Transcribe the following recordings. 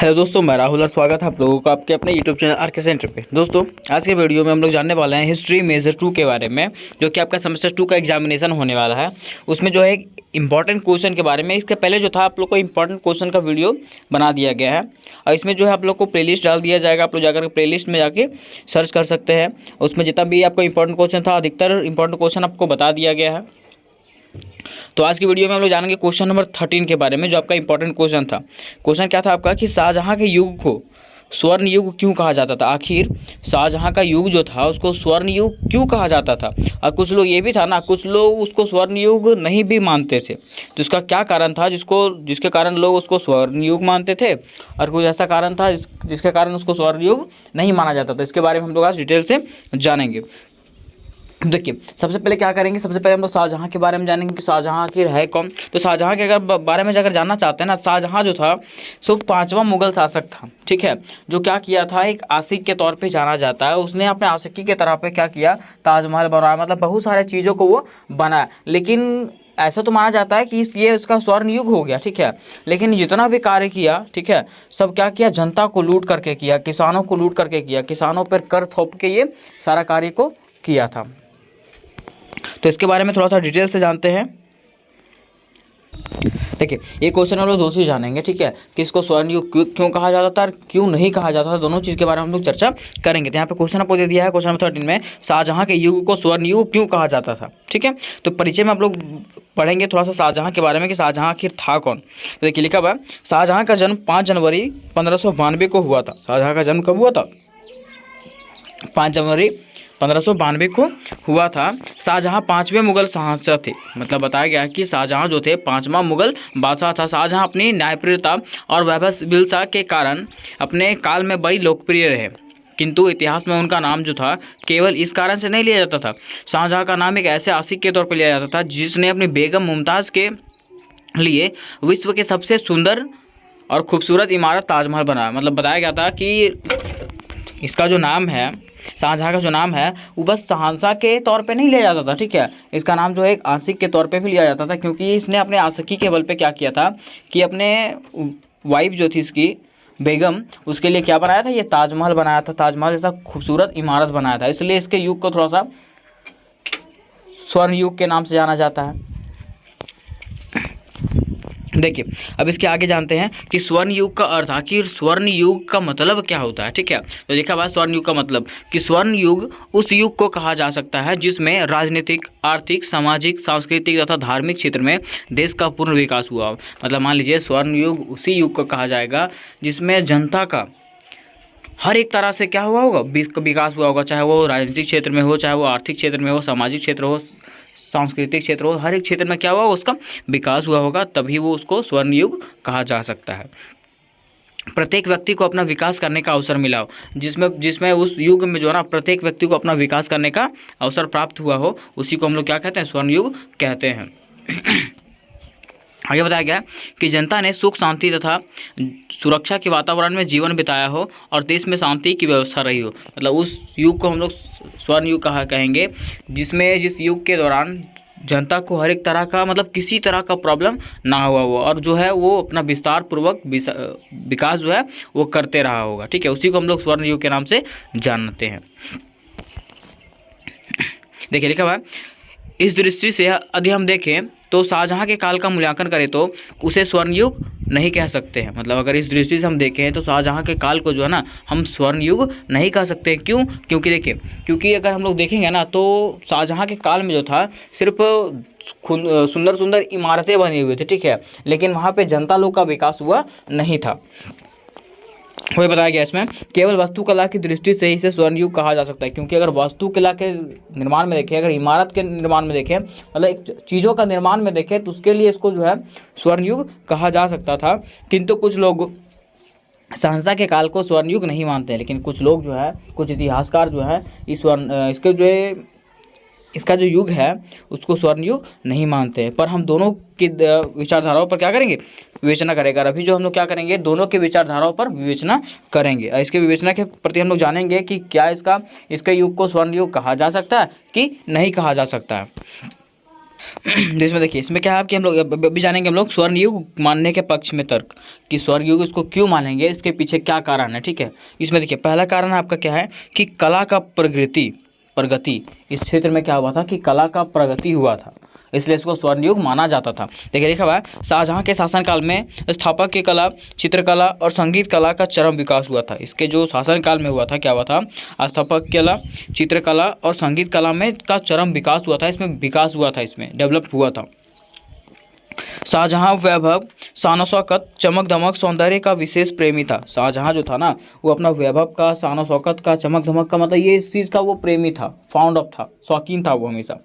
Hello दोस्तों, मैं राहुल और स्वागत है आप लोगों का आपके अपने यूट्यूब चैनल आरके सेंटर पे। दोस्तों, आज के वीडियो में हम लोग जानने वाले हैं हिस्ट्री मेजर 2 के बारे में, जो कि आपका सेमेस्टर 2 का एग्जामिनेशन होने वाला है। उसमें जो है इंपॉर्टेंट क्वेश्चन के बारे में, इसके पहले जो था आप लोग को इंपॉर्टेंट क्वेश्चन का वीडियो बना दिया गया है और इसमें जो है आप लोग को प्लेलिस्ट डाल दिया जाएगा। आप लोग जाकर प्लेलिस्ट में जाके सर्च कर सकते हैं। उसमें जितना भी आपको इंपॉर्टेंट क्वेश्चन था, अधिकतर इंपॉर्टेंट क्वेश्चन आपको बता दिया गया है। तो आज की वीडियो में हम लोग जानेंगे क्वेश्चन नंबर 13 के बारे में, जो आपका इंपॉर्टेंट क्वेश्चन था। क्वेश्चन क्या था आपका कि शाहजहां के युग को स्वर्ण युग क्यों कहा जाता था। आखिर शाहजहां का युग जो था उसको स्वर्ण युग क्यों कहा जाता था। और कुछ लोग ये भी था ना, कुछ लोग उसको स्वर्ण युग नहीं भी मानते थे। तो इसका क्या कारण था जिसके कारण लोग उसको स्वर्ण युग मानते थे, और कुछ ऐसा कारण था जिसके कारण उसको स्वर्ण युग नहीं माना जाता था। इसके बारे में हम लोग आज डिटेल से जानेंगे। देखिए, सबसे पहले क्या करेंगे, सबसे पहले हम लोग शाहजहां के बारे में जानेंगे कि शाहजहां आखिर है कौन। तो शाहजहां के अगर बारे में अगर जानना चाहते हैं ना, शाहजहां जो था सो 5वां मुगल शासक था। ठीक है, जो क्या किया था, एक आशिक के तौर पे जाना जाता है। उसने अपने आशिकी के तरह पे क्या किया, ताजमहल बनवाया, मतलब बहुत सारे चीज़ों को वो बनाया। लेकिन ऐसा तो माना जाता है कि ये उसका स्वर्ण युग हो गया। ठीक है, लेकिन जितना भी कार्य किया, ठीक है, सब क्या किया, जनता को लूट करके किया, किसानों को लूट करके किया, किसानों पर कर थोप के ये सारा कार्य को किया था। तो इसके बारे में थोड़ा सा डिटेल से जानते हैं। देखिए, ये क्वेश्चन हम लोग दो चीज़ जानेंगे। ठीक है, कि इसको स्वर्ण युग क्यों कहा जाता था और क्यों नहीं कहा जाता था, दोनों चीज़ के बारे में हम लोग चर्चा करेंगे। तो यहाँ पे क्वेश्चन आपको दे दिया है, क्वेश्चन नंबर 13 में शाहजहां के युग को स्वर्ण युग क्यों कहा जाता था। ठीक है, तो परिचय में आप लोग पढ़ेंगे थोड़ा सा शाहजहां के बारे में कि शाहजहां आखिर था कौन। तो देखिए, लिखा हुआ है शाहजहां का जन्म 5 जनवरी 1592 को हुआ था। शाहजहां का जन्म कब हुआ था, 5 जनवरी 1592 को हुआ था। शाहजहां 5वें मुगल शासक थे। मतलब बताया गया कि शाहजहां जो थे 5वां मुगल बादशाह था। शाहजहां अपनी न्यायप्रियता और वैभवशीलता के कारण अपने काल में बड़ी लोकप्रिय रहे, किंतु इतिहास में उनका नाम जो था केवल इस कारण से नहीं लिया जाता था। शाहजहां का नाम एक ऐसे आशिक के तौर पर लिया जाता था जिसने अपनी बेगम मुमताज़ के लिए विश्व के सबसे सुंदर और खूबसूरत इमारत ताजमहल बनाया। मतलब बताया गया था कि इसका जो नाम है, शाहजहां का जो नाम है, वो बस शहंशाह के तौर पे नहीं लिया जाता था। ठीक है, इसका नाम जो है एक आशिक के तौर पे भी लिया जाता था, क्योंकि इसने अपने आशिकी के बल पे क्या किया था कि अपने वाइफ जो थी इसकी बेगम, उसके लिए क्या बनाया था, ये ताजमहल बनाया था। ताजमहल जैसा खूबसूरत इमारत बनाया था, इसलिए इसके युग को थोड़ा सा स्वर्ण युग के नाम से जाना जाता है। देखिए, अब इसके आगे जानते हैं कि स्वर्ण युग का अर्थ, आखिर स्वर्ण युग का मतलब क्या होता है। ठीक है, तो देखा बात, स्वर्ण युग का मतलब कि स्वर्ण युग उस युग को कहा जा सकता है जिसमें राजनीतिक, आर्थिक, सामाजिक, सांस्कृतिक तथा धार्मिक क्षेत्र में देश का पूर्ण विकास हुआ। मतलब मान लीजिए, स्वर्ण युग उसी युग को कहा जाएगा जिसमें जनता का हर एक तरह से क्या हुआ होगा, विकास हुआ होगा। चाहे वो राजनीतिक क्षेत्र में हो, चाहे वो आर्थिक क्षेत्र में हो, सामाजिक क्षेत्र हो, सांस्कृतिक क्षेत्र हो, हर एक क्षेत्र में क्या हुआ, उसका विकास हुआ होगा, तभी वो उसको स्वर्ण युग कहा जा सकता है। प्रत्येक व्यक्ति को अपना विकास करने का अवसर मिला हो, जिसमें उस युग में जो है ना, प्रत्येक व्यक्ति को अपना विकास करने का अवसर प्राप्त हुआ हो, उसी को हम लोग क्या कहते हैं, स्वर्ण युग कहते हैं। आगे बताया गया कि जनता ने सुख, शांति तथा सुरक्षा के वातावरण में जीवन बिताया हो और देश में शांति की व्यवस्था रही हो। मतलब उस युग को हम लोग स्वर्ण युग कहेंगे, जिस युग के दौरान जनता को हर एक तरह का, मतलब किसी तरह का प्रॉब्लम ना हुआ हो, और जो है वो अपना विस्तार पूर्वक विकास जो है वो करते रहा होगा। ठीक है, उसी को हम लोग स्वर्ण युग के नाम से जानते हैं। देखिए, लिखा हुआ है, इस दृष्टि से यदि हम देखें तो शाहजहां के काल का मूल्यांकन करें तो उसे स्वर्ण युग नहीं कह सकते हैं। मतलब अगर इस दृष्टि से हम देखें तो शाहजहां के काल को जो है ना, हम स्वर्ण युग नहीं कह सकते हैं। क्यों? क्योंकि देखिए, क्योंकि अगर हम लोग देखेंगे ना, तो शाहजहां के काल में जो था सिर्फ सुंदर सुंदर इमारतें बनी हुई थी। ठीक है, लेकिन वहाँ पे जनता लोग का विकास हुआ नहीं था। वही बताया गया इसमें, केवल वास्तुकला की दृष्टि से ही इसे स्वर्ण युग कहा जा सकता है। क्योंकि अगर वास्तुकला के निर्माण में देखें, अगर इमारत के निर्माण में देखें, मतलब एक चीज़ों का निर्माण में देखें, तो उसके लिए इसको जो है स्वर्ण युग कहा जा सकता था। किंतु कुछ लोग शहंशाह के काल को स्वर्ण युग नहीं मानते हैं, लेकिन कुछ लोग जो है, कुछ इतिहासकार जो है, इसके जो है, इसका जो युग है उसको स्वर्ण युग नहीं मानते हैं। पर हम दोनों की विचारधाराओं पर क्या करेंगे, विवेचना करेगा। अभी जो हम लोग क्या करेंगे, दोनों की विचारधाराओं पर विवेचना करेंगे। इसके विवेचना के प्रति हम लोग जानेंगे कि क्या इसके युग को स्वर्ण युग कहा जा सकता है कि नहीं कहा जा सकता है। जिसमें देखिए इसमें क्या है कि हम लोग अभी जानेंगे हम लोग स्वर्ण युग मानने के पक्ष में तर्क, कि स्वर्ण युग इसको क्यों मानेंगे, इसके पीछे क्या कारण है। ठीक है, इसमें देखिए पहला कारण आपका क्या है कि कला का प्रगति इस क्षेत्र में क्या हुआ था कि कला का प्रगति हुआ था, इसलिए इसको स्वर्ण युग माना जाता था। देखिए लिखा हुआ है शाहजहां के शासनकाल में स्थापक की कला, चित्रकला और संगीत कला का चरम विकास हुआ था। इसके जो शासनकाल में हुआ था क्या हुआ था, स्थापक कला, चित्रकला और संगीत कला में का चरम विकास हुआ था, इसमें विकास हुआ था, इसमें डेवलप हुआ था। शाहजहां वैभव, शान शौकत, चमक धमक, सौंदर्य का विशेष प्रेमी था। शाहजहां जो था ना वो अपना वैभव का, शान शौकत का, चमक धमक का, मतलब ये इस चीज़ का वो प्रेमी था, फाउंड ऑफ था, शौकीन था वो हमेशा।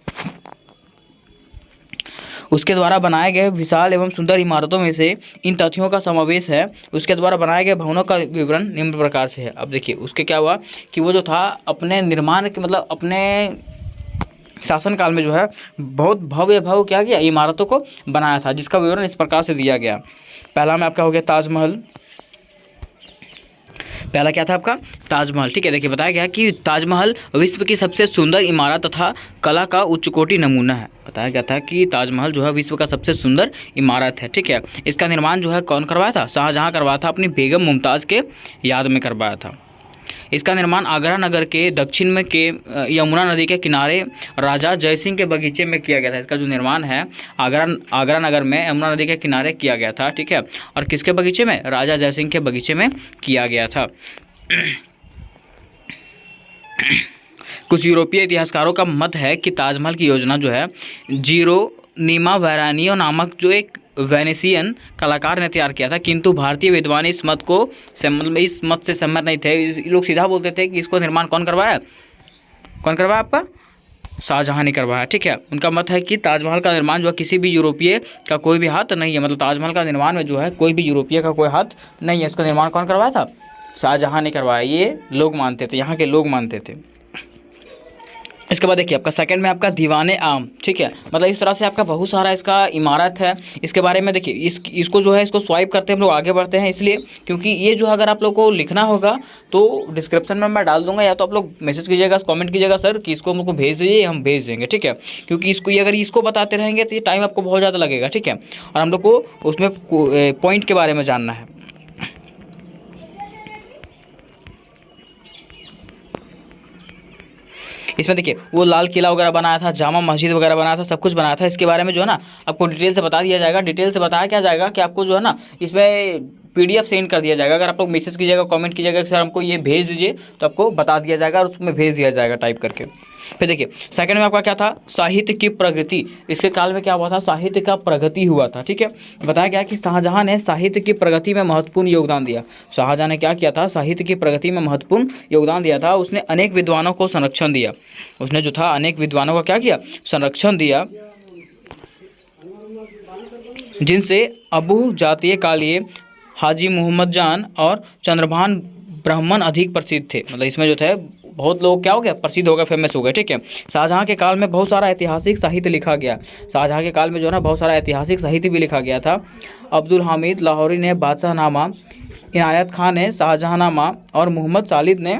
उसके द्वारा बनाए गए विशाल एवं सुंदर इमारतों में से इन तथ्यों का समावेश है। उसके द्वारा बनाए गए भवनों का विवरण निम्न प्रकार से है। अब देखिए उसके क्या हुआ कि वो जो था अपने निर्माण के मतलब अपने शासनकाल में जो है बहुत भव्य क्या किया, इमारतों को बनाया था, जिसका विवरण इस प्रकार से दिया गया। पहला में आपका हो गया ताजमहल। पहला क्या था आपका, ताजमहल। ठीक है, देखिए बताया गया कि ताजमहल विश्व की सबसे सुंदर इमारत तथा कला का उच्च कोटि नमूना है। बताया गया था कि ताजमहल जो है विश्व का सबसे सुंदर इमारत है। ठीक है, इसका निर्माण जो है कौन करवाया था, शाहजहां करवाया था, अपनी बेगम मुमताज़ के याद में करवाया था। इसका निर्माण आगरा नगर के दक्षिण में के यमुना नदी के किनारे राजा जयसिंह के बगीचे में किया गया था। इसका जो निर्माण है आगरा नगर में यमुना नदी के किनारे किया गया था। ठीक है, और किसके बगीचे में, राजा जयसिंह के बगीचे में किया गया था। कुछ यूरोपीय इतिहासकारों का मत है कि ताजमहल की योजना जो है जीरोनीमा वैरानियो नामक जो एक वेनेशियन कलाकार ने तैयार किया था, किंतु भारतीय विद्वान इस मत से सहमत नहीं थे। ये लोग सीधा बोलते थे कि इसको निर्माण कौन करवाया आपका, शाहजहां ने करवाया। ठीक है, उनका मत है कि ताजमहल का निर्माण जो है किसी भी यूरोपीय का कोई भी हाथ नहीं है, मतलब ताजमहल का निर्माण में जो है कोई भी यूरोपीय का कोई हाथ नहीं है। इसका निर्माण कौन करवाया था, शाहजहां ने करवाया, ये लोग मानते थे, यहाँ के लोग मानते थे। इसके बाद देखिए आपका सेकंड में आपका दीवाने आम। ठीक है, मतलब इस तरह से आपका बहुत सारा इसका इमारत है। इसके बारे में देखिए इसको जो है इसको स्वाइप करते हैं हम लोग, आगे बढ़ते हैं, इसलिए क्योंकि ये जो अगर आप लोग को लिखना होगा तो डिस्क्रिप्शन में मैं डाल दूंगा, या तो आप लोग मैसेज कीजिएगा, कमेंट कीजिएगा सर कि इसको हम लोग को भेज दीजिए, हम भेज देंगे। ठीक है, क्योंकि अगर इसको बताते रहेंगे तो ये टाइम आपको बहुत ज़्यादा लगेगा। ठीक है, और हम लोग को उसमें पॉइंट के बारे में जानना है। इसमें देखिए वो लाल किला वगैरह बनाया था, जामा मस्जिद वगैरह बनाया था, सब कुछ बनाया था। इसके बारे में जो है ना आपको डिटेल से बता दिया जाएगा, डिटेल से बताया क्या जाएगा कि आपको जो है ना इसमें PDF सेंड कर दिया जाएगा। अगर आप लोग मैसेज कीजिएगा, कमेंट कीजिएगा कि सर हमको ये भेज दीजिए, तो आपको बता दिया जाएगा और उसमें भेज दिया जाएगा टाइप करके। फिर देखिए सेकंड में आपका क्या था, साहित्य की प्रगति। इसके काल में क्या हुआ था, साहित्य का प्रगति हुआ था। ठीक है, बताया गया कि शाहजहां ने साहित्य की प्रगति में महत्वपूर्ण योगदान दिया। शाहजहां ने क्या किया था, साहित्य की प्रगति में महत्वपूर्ण योगदान दिया था। उसने अनेक विद्वानों को संरक्षण दिया, उसने जो था अनेक विद्वानों का क्या किया, संरक्षण दिया, जिनसे अबू जातीय कालिए, हाजी मोहम्मद जान और चंद्रभान ब्राह्मण अधिक प्रसिद्ध थे। मतलब इसमें जो थे बहुत लोग क्या हो गया, प्रसिद्ध हो गए, फेमस हो गए। ठीक है, शाहजहां के काल में बहुत सारा ऐतिहासिक साहित्य लिखा गया। शाहजहां के काल में जो है ना बहुत सारा ऐतिहासिक साहित्य भी लिखा गया था। अब्दुल हामिद लाहौरी ने बादशाहनामा, इनायत खान ने शाहजहांनामा और मोहम्मद सालिद ने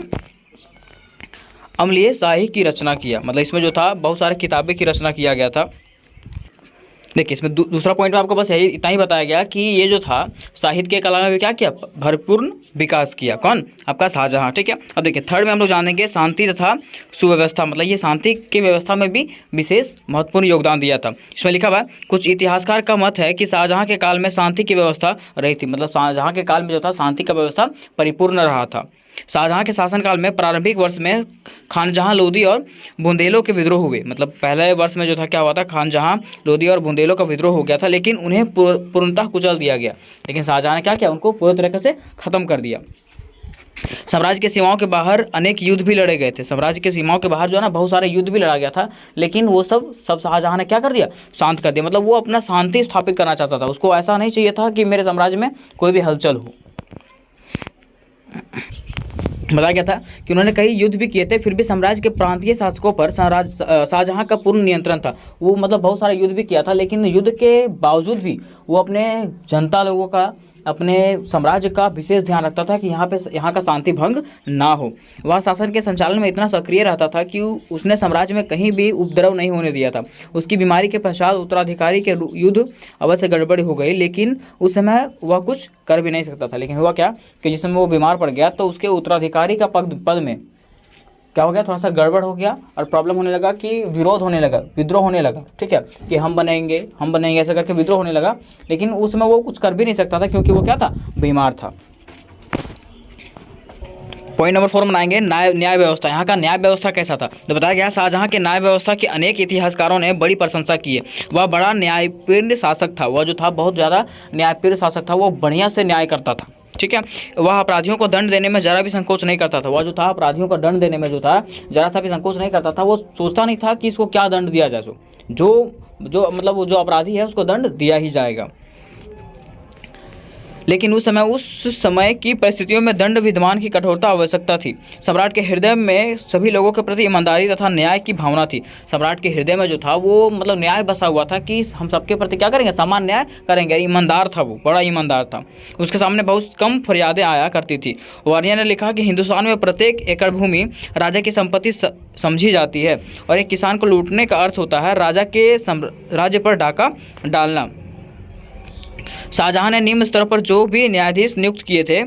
अमलिए शाही की रचना किया। मतलब इसमें जो था बहुत सारे किताबें की रचना किया गया था। देखिए इसमें दूसरा पॉइंट में आपको बस यही इतना ही बताया गया कि ये जो था साहित्य के कला में भी क्या किया, भरपूर विकास किया। कौन, आपका शाहजहां। ठीक है, अब देखिए थर्ड में हम लोग जानेंगे शांति तथा सुव्यवस्था। मतलब ये शांति की व्यवस्था में भी विशेष महत्वपूर्ण योगदान दिया था। इसमें लिखा हुआ है कुछ इतिहासकार का मत है कि शाहजहां के काल में शांति की व्यवस्था रही थी। मतलब शाहजहां के काल में जो था शांति का व्यवस्था परिपूर्ण रहा था। शाहजहां के शासनकाल में प्रारंभिक वर्ष में खानजहां लोदी और बुंदेलों के विद्रोह हुए। मतलब पहले वर्ष में जो था क्या हुआ था, खानजहां लोदी और बुंदेलों का विद्रोह हो गया था, लेकिन उन्हें पूर्णतः कुचल दिया गया। लेकिन शाहजहां ने क्या किया, उनको पूरी तरीके से खत्म कर दिया। साम्राज्य के सीमाओं के बाहर अनेक युद्ध भी लड़े गए थे। साम्राज्य के सीमाओं के बाहर जो है ना बहुत सारे युद्ध भी लड़ा गया था, लेकिन वो सब शाहजहां ने क्या कर दिया, शांत कर दिया। मतलब वो अपना शांति स्थापित करना चाहता था, उसको ऐसा नहीं चाहिए था कि मेरे साम्राज्य में कोई भी हलचल हो। बताया गया था कि उन्होंने कई युद्ध भी किए थे, फिर भी साम्राज्य के प्रांतीय शासकों पर शाहजहां का पूर्ण नियंत्रण था। वो मतलब बहुत सारा युद्ध भी किया था, लेकिन युद्ध के बावजूद भी वो अपने जनता लोगों का अपने साम्राज्य का विशेष ध्यान रखता था कि यहाँ का शांति भंग ना हो। वह शासन के संचालन में इतना सक्रिय रहता था कि उसने साम्राज्य में कहीं भी उपद्रव नहीं होने दिया था। उसकी बीमारी के पश्चात उत्तराधिकारी के युद्ध अवश्य गड़बड़ी हो गई, लेकिन उस समय वह कुछ कर भी नहीं सकता था। लेकिन हुआ क्या कि जिस समय वो बीमार पड़ गया तो उसके उत्तराधिकारी का पद में क्या हो गया, थोड़ा सा गड़बड़ हो गया और प्रॉब्लम होने लगा कि विरोध होने लगा, विद्रोह होने लगा। ठीक है, कि हम बनेंगे ऐसा करके विद्रोह होने लगा। लेकिन उस समय वो कुछ कर भी नहीं सकता था क्योंकि वो क्या था, बीमार था। पॉइंट नंबर 4 बनाएंगे न्याय व्यवस्था। यहाँ का न्याय व्यवस्था कैसा था, तो बताया गया शाहजहाँ के न्याय व्यवस्था की अनेक इतिहासकारों ने बड़ी प्रशंसा की है। वह बड़ा न्यायपूर्ण शासक था, वह जो था बहुत ज़्यादा न्यायपूर्ण शासक था, वो बढ़िया से न्याय करता था। ठीक है, वह अपराधियों को दंड देने में जरा भी संकोच नहीं करता था। वह जो था अपराधियों को दंड देने में जो था जरा सा भी संकोच नहीं करता था। वो सोचता नहीं था कि इसको क्या दंड दिया जाए, जो मतलब वो जो अपराधी है उसको दंड दिया ही जाएगा। लेकिन उस समय की परिस्थितियों में दंड विद्यमान की कठोरता आवश्यकता थी। सम्राट के हृदय में सभी लोगों के प्रति ईमानदारी तथा न्याय की भावना थी। सम्राट के हृदय में जो था वो मतलब न्याय बसा हुआ था कि हम सबके प्रति क्या करेंगे, समान न्याय करेंगे। ईमानदार था, वो बड़ा ईमानदार था। उसके सामने बहुत कम फरियादें आया करती थी। वार्नियर ने लिखा कि हिंदुस्तान में प्रत्येक एकड़ भूमि राजा की संपत्ति समझी जाती है और एक किसान को लूटने का अर्थ होता है राजा के राज्य पर डाका डालना। शाहजहाँ ने निम्न स्तर पर जो भी न्यायाधीश नियुक्त किए थे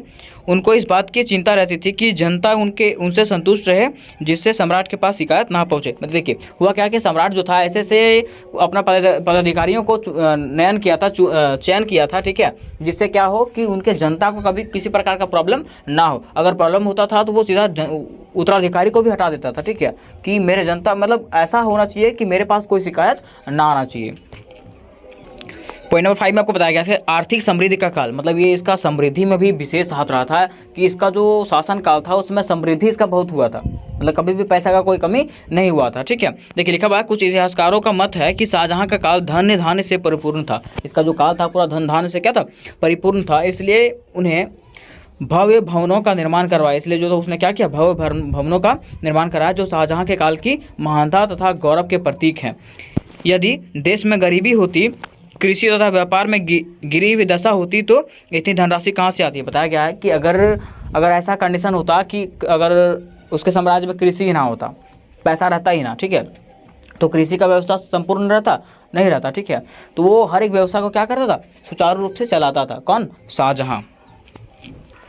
उनको इस बात की चिंता रहती थी कि जनता उनसे संतुष्ट रहे, जिससे सम्राट के पास शिकायत ना पहुँचे। मतलब देखिए हुआ क्या कि सम्राट जो था ऐसे से अपना पदाधिकारियों को चयन किया था। ठीक है, जिससे क्या हो कि उनके जनता को कभी किसी प्रकार का प्रॉब्लम ना हो। अगर प्रॉब्लम होता था तो वो सीधा उत्तराधिकारी को भी हटा देता था। ठीक है, कि मेरे जनता मतलब ऐसा होना चाहिए कि मेरे पास कोई शिकायत ना आना चाहिए। पॉइंट नंबर 5 में आपको बताया गया है आर्थिक समृद्धि का काल। मतलब ये इसका समृद्धि में भी विशेष हाथ रहा था कि इसका जो शासन काल था उसमें समृद्धि इसका बहुत हुआ था। मतलब कभी भी पैसा का कोई कमी नहीं हुआ था। ठीक है, देखिए लिखा हुआ है कुछ इतिहासकारों का मत है कि शाहजहाँ का काल धन्य धान्य से परिपूर्ण था। इसका जो काल था पूरा धन धान्य से क्या था, परिपूर्ण था। इसलिए उन्हें भव्य भवनों का निर्माण करवाया। इसलिए जो उसने क्या किया, भव्य भवनों का निर्माण कराया जो शाहजहाँ के काल की महानता तथा गौरव के प्रतीक हैं। यदि देश में गरीबी होती, कृषि तथा व्यापार में गिरी हुई दशा होती तो इतनी धनराशि कहाँ से आती है। बताया गया है कि अगर ऐसा कंडीशन होता कि अगर उसके साम्राज्य में कृषि ही ना होता, पैसा रहता ही ना, ठीक है, तो कृषि का व्यवस्था संपूर्ण रहता नहीं रहता। ठीक है, तो वो हर एक व्यवस्था को क्या करता था, सुचारू रूप से चलाता था। कौन, शाहजहाँ।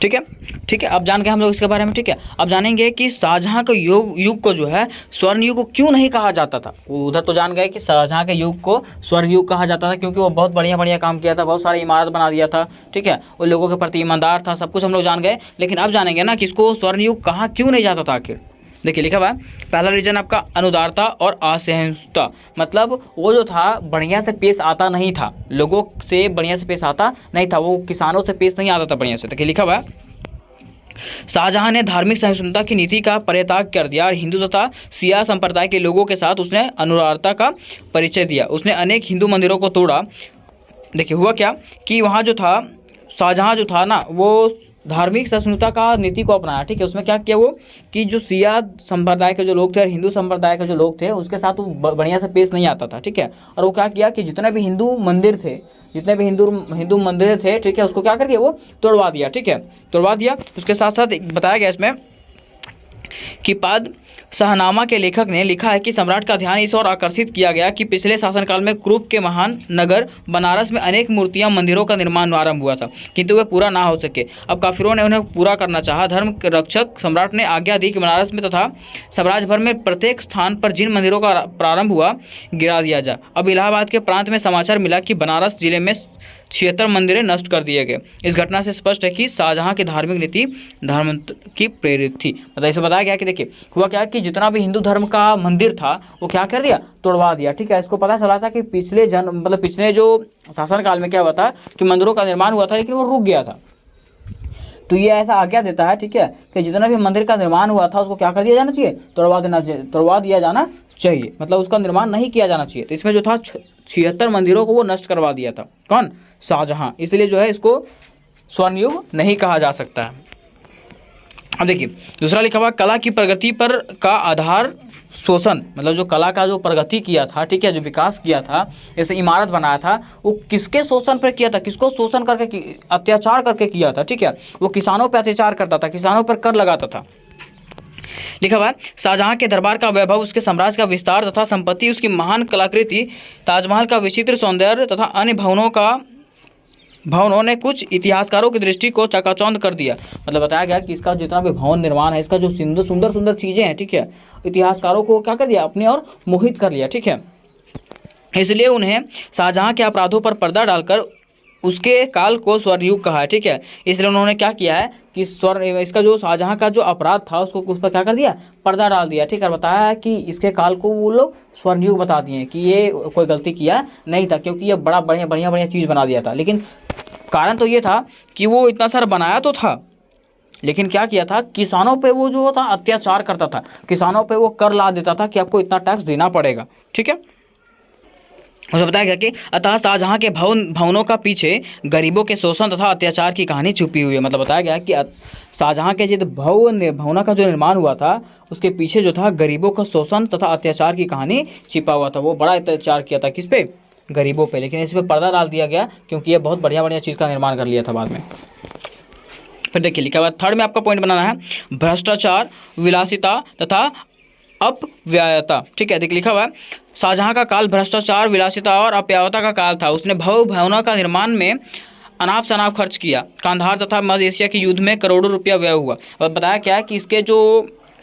ठीक है, ठीक है, अब जान गए हम लोग इसके बारे में। ठीक है, अब जानेंगे कि शाहजहाँ के युग को जो है स्वर्ण युग क्यों नहीं कहा जाता था। उधर तो जान गए कि शाहजहाँ के युग को स्वर्ण युग कहा जाता था क्योंकि वो बहुत बढ़िया काम किया था, बहुत सारी इमारत बना दिया था। ठीक है, वो लोगों के प्रति ईमानदार था, सब कुछ हम लोग जान गए। लेकिन अब जानेंगे ना कि इसको स्वर्ण युग कहा क्यों नहीं जाता था आखिर। देखिए लिखा हुआ है पहला रीजन आपका अनुदारता और असहिष्णुता। मतलब वो जो था बढ़िया से पेश आता नहीं था, लोगों से बढ़िया से पेश आता नहीं था, वो किसानों से पेश नहीं आता था बढ़िया से। देखिए लिखा हुआ है शाहजहाँ ने धार्मिक सहिष्णुता की नीति का परित्याग कर दिया और हिंदू तथा शिया संप्रदाय के लोगों के साथ उसने अनुदारता का परिचय दिया। उसने अनेक हिंदू मंदिरों को तोड़ा। देखिए हुआ क्या कि वहाँ जो था शाहजहाँ जो था ना वो धार्मिक सहिष्णुता का नीति को अपनाया। ठीक है, उसमें क्या किया वो कि जो शिया संप्रदाय के जो लोग थे और हिंदू संप्रदाय के जो लोग थे उसके साथ वो बढ़िया से पेश नहीं आता था। ठीक है, और वो क्या किया कि जितने भी हिंदू मंदिर थे, जितने भी हिंदू मंदिर थे, ठीक है, उसको क्या कर दिया, वो तोड़वा दिया। ठीक है, तोड़वा दिया। उसके साथ साथ बताया गया इसमें कि पाद शाहनामा के लेखक ने लिखा है कि सम्राट का ध्यान इस ओर आकर्षित किया गया कि पिछले शासनकाल में कुरुप के महान नगर बनारस में अनेक मूर्तियां मंदिरों का निर्माण आरंभ हुआ था, किंतु वे पूरा ना हो सके। अब काफिरों ने उन्हें पूरा करना चाहा। धर्म के रक्षक सम्राट ने आज्ञा दी कि बनारस में तथा साम्राज्य भर में प्रत्येक स्थान पर जिन मंदिरों का प्रारंभ हुआ गिरा दिया जाए। अब इलाहाबाद के प्रांत में समाचार मिला कि बनारस जिले में 76 मंदिरें नष्ट कर दिए गए। इस घटना से स्पष्ट है कि शाहजहाँ की धार्मिक नीति धर्म की प्रेरित थी। मतलब इसे बताया गया कि देखिए हुआ क्या कि जितना भी हिंदू धर्म का मंदिर था वो क्या कर दिया, तोड़वा दिया। ठीक है, इसको पता चला था कि पिछले जो शासनकाल में क्या हुआ था कि मंदिरों का निर्माण हुआ था लेकिन वो रुक गया था। तो ये ऐसा आज्ञा देता है, ठीक है, कि जितना भी मंदिर का निर्माण हुआ था उसको क्या कर दिया जाना चाहिए, तोड़वा दिया जाना चाहिए। मतलब उसका निर्माण नहीं किया जाना चाहिए। तो इसमें जो था 76 मंदिरों को वो नष्ट करवा दिया था। कौन, शाहजहाँ। इसलिए जो है इसको स्वर्ण युग नहीं कहा जा सकता है। अब देखिए दूसरा लिखा हुआ कला की प्रगति पर का आधार शोषण, मतलब जो कला का जो प्रगति किया था, ठीक है, जो विकास किया था, जैसे इमारत बनाया था, वो किसके शोषण पर किया था, किसको शोषण करके अत्याचार करके किया था, ठीक है, वो किसानों पर अत्याचार करता था, किसानों पर कर लगाता था। लिखा हुआ है शाहजहां के दरबार का वैभव, उसके साम्राज्य का विस्तार तथा संपत्ति, उसकी महान कलाकृति, ताजमहल का विचित्र सौंदर्य तथा अन्य भवनों ने कुछ इतिहासकारों की दृष्टि को चकाचौंध कर दिया। मतलब बताया गया कि इसका जितना भी भवन निर्माण है, इसका जो सुंदर सुंदर चीज़ें हैं, ठीक है, इतिहासकारों को क्या कर दिया, अपने और मोहित कर लिया, ठीक है। इसलिए उन्हें शाहजहां के अपराधों पर पर्दा डालकर उसके काल को स्वर्णयुग कहा है, ठीक है। इसलिए उन्होंने क्या किया है कि इसका जो शाहजहां का जो अपराध था उसको उस पर क्या कर दिया, पर्दा डाल दिया, ठीक है। बताया है कि इसके काल को वो लोग स्वर्णयुग बता दिए कि ये कोई गलती किया नहीं था, क्योंकि ये बड़ा बढ़िया चीज़ बना दिया था। लेकिन कारण तो ये था कि वो इतना सारा बनाया तो था, लेकिन क्या किया था, किसानों पे वो जो था अत्याचार करता था, किसानों पे वो कर ला देता था कि आपको इतना टैक्स देना पड़ेगा, ठीक है। उसे बताया गया कि अतः शाहजहां के भवनों का पीछे गरीबों के शोषण तथा अत्याचार की कहानी छुपी हुई है। मतलब बताया गया कि शाहजहां के जो भवनों का जो निर्माण हुआ था उसके पीछे जो था गरीबों का शोषण तथा अत्याचार की कहानी छिपा हुआ था। वो बड़ा अत्याचार किया था किस पे, गरीबों पे, लेकिन इस पर पर्दा डाल दिया गया क्योंकि ये बहुत बढ़िया चीज़ का निर्माण कर लिया था बाद में। फिर देखिए लिखा हुआ थर्ड में आपका पॉइंट बनाना है भ्रष्टाचार, विलासिता तथा अपव्ययता, ठीक है। देखिए लिखा हुआ है शाहजहां का काल भ्रष्टाचार, विलासिता और अपव्ययता का काल था। उसने भवनों का निर्माण में अनाप शनाप खर्च किया। कांधार तथा मध्य एशिया के युद्ध में करोड़ों रुपया व्यय हुआ। और बताया क्या कि इसके जो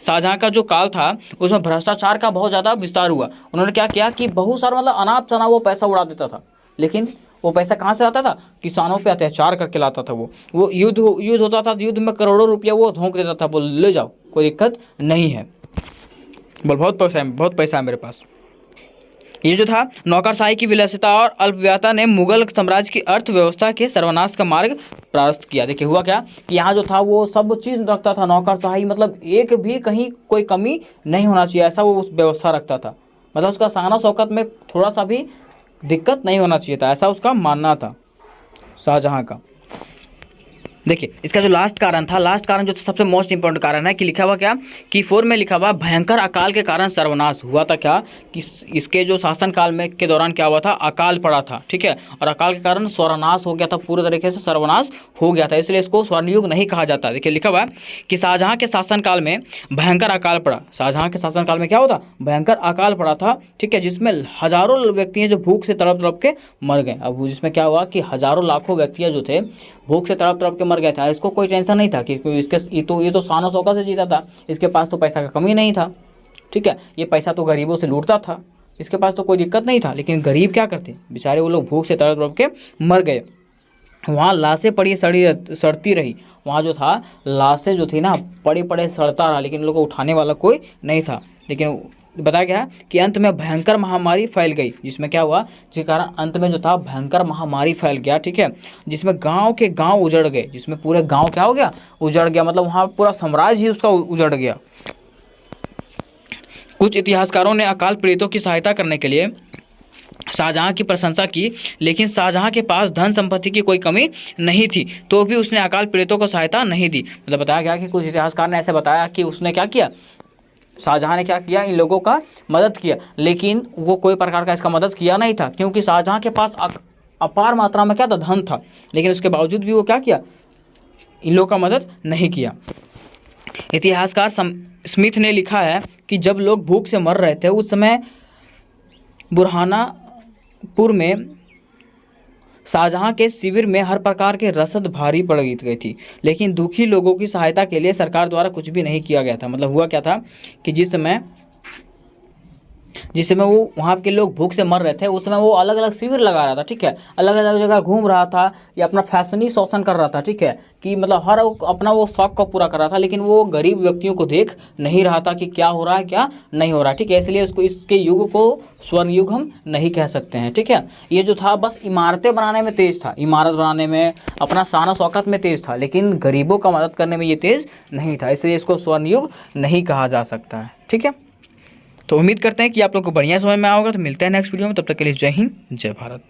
शाहजहां का जो काल था उसमें भ्रष्टाचार का बहुत ज़्यादा विस्तार हुआ। उन्होंने क्या किया कि बहुत सारा मतलब अनाप शनाप वो पैसा उड़ा देता था, लेकिन वो पैसा कहाँ से आता था, किसानों पे अत्याचार करके लाता था। वो युद्ध होता था, युद्ध में करोड़ों रुपया वो झोंक देता था, बोल ले जाओ कोई दिक्कत नहीं है, बोल बहुत पैसा है मेरे पास। ये जो था नौकरशाही की विलासिता और अल्पव्ययता ने मुगल साम्राज्य की अर्थव्यवस्था के सर्वनाश का मार्ग प्रशस्त किया। देखिए हुआ क्या कि यहाँ जो था वो सब चीज़ रखता था, नौकरशाही, मतलब एक भी कहीं कोई कमी नहीं होना चाहिए, ऐसा वो उस व्यवस्था रखता था। मतलब उसका शान शौकत में थोड़ा सा भी दिक्कत नहीं होना चाहिए था, ऐसा उसका मानना था शाहजहां का। देखिए इसका जो लास्ट कारण जो सबसे मोस्ट इंपॉर्टेंट कारण है कि लिखा हुआ क्या कि 4 में लिखा हुआ भयंकर अकाल के कारण सर्वनाश हुआ था। क्या कि इसके जो शासन काल में के दौरान क्या हुआ था, अकाल पड़ा था, ठीक है, और अकाल के कारण सर्वनाश हो गया था, पूरे तरीके से सर्वनाश हो गया था, इसलिए इसको स्वर्णयुग नहीं कहा जाता। देखिए लिखा हुआ कि शाहजहां के शासनकाल में भयंकर अकाल पड़ा। शाहजहां के शासनकाल में क्या होता, भयंकर अकाल पड़ा था, ठीक है, जिसमें हजारों व्यक्ति हैं जो भूख से तड़प के मर गए। अब जिसमें क्या हुआ कि हजारों लाखों व्यक्ति जो थे भूख से तड़प के मर गया था। इसको कोई टेंशन नहीं था कि इसके ये तो शान शौकत से जीता था, इसके पास तो पैसा का कमी नहीं था, ठीक है, ये पैसा तो गरीबों से लूटता था, इसके पास तो कोई दिक्कत नहीं था। लेकिन गरीब क्या करते बेचारे, वो लोग भूख से तड़प के मर गए। वहाँ लाशें पड़ी सड़ती रही, वहाँ जो था लाशें जो थी ना पड़े सड़ता रहा, लेकिन इन लोगों को उठाने वाला कोई नहीं था। लेकिन बताया गया कि अंत में भयंकर महामारी फैल गई, जिसमें क्या हुआ, जिसके कारण अंत में जो था भयंकर महामारी फैल गया, ठीक है, जिसमें गांव के गांव उजड़ गए, जिसमें पूरे गांव क्या हो गया, उजड़ गया, मतलब वहाँ पूरा साम्राज्य ही उसका उजड़ गया। कुछ इतिहासकारों ने अकाल पीड़ितों की सहायता करने के लिए शाहजहां की प्रशंसा की, लेकिन शाहजहां के पास धन संपत्ति की कोई कमी नहीं थी, तो भी उसने अकाल पीड़ितों को सहायता नहीं दी। मतलब बताया गया कि कुछ इतिहासकार ने ऐसे बताया कि उसने क्या किया, शाहजहां ने क्या किया, इन लोगों का मदद किया, लेकिन वो कोई प्रकार का इसका मदद किया नहीं था, क्योंकि शाहजहां के पास अपार मात्रा में क्या था, धन था, लेकिन उसके बावजूद भी वो क्या किया, इन लोगों का मदद नहीं किया। इतिहासकार स्मिथ ने लिखा है कि जब लोग भूख से मर रहे थे उस समय बुरहानापुर में शाहजहां के शिविर में हर प्रकार के रसद भारी पड़ गई थी, लेकिन दुखी लोगों की सहायता के लिए सरकार द्वारा कुछ भी नहीं किया गया था। मतलब हुआ क्या था कि जिस समय वो वहाँ के लोग भूख से मर रहे थे उस समय वो अलग अलग शिविर लगा रहा था, ठीक है, अलग अलग जगह घूम रहा था, या अपना फैशनी शोषण कर रहा था, ठीक है, कि मतलब हर अपना वो शौक को पूरा कर रहा था, लेकिन वो गरीब व्यक्तियों को देख नहीं रहा था कि क्या हो रहा है क्या नहीं हो रहा है, ठीक है, इसलिए उसको इसके युग को स्वर्ण युग हम नहीं कह सकते हैं, ठीक है। ये जो था बस इमारतें बनाने में तेज था, इमारत बनाने में, अपना शान शौकत में तेज था, लेकिन गरीबों का मदद करने में ये तेज नहीं था, इसलिए इसको स्वर्ण युग नहीं कहा जा सकता है, ठीक है। तो उम्मीद करते हैं कि आप लोग को बढ़िया समझ में आया होगा। तो मिलते हैं नेक्स्ट वीडियो में, तब तक के लिए जय हिंद जय भारत।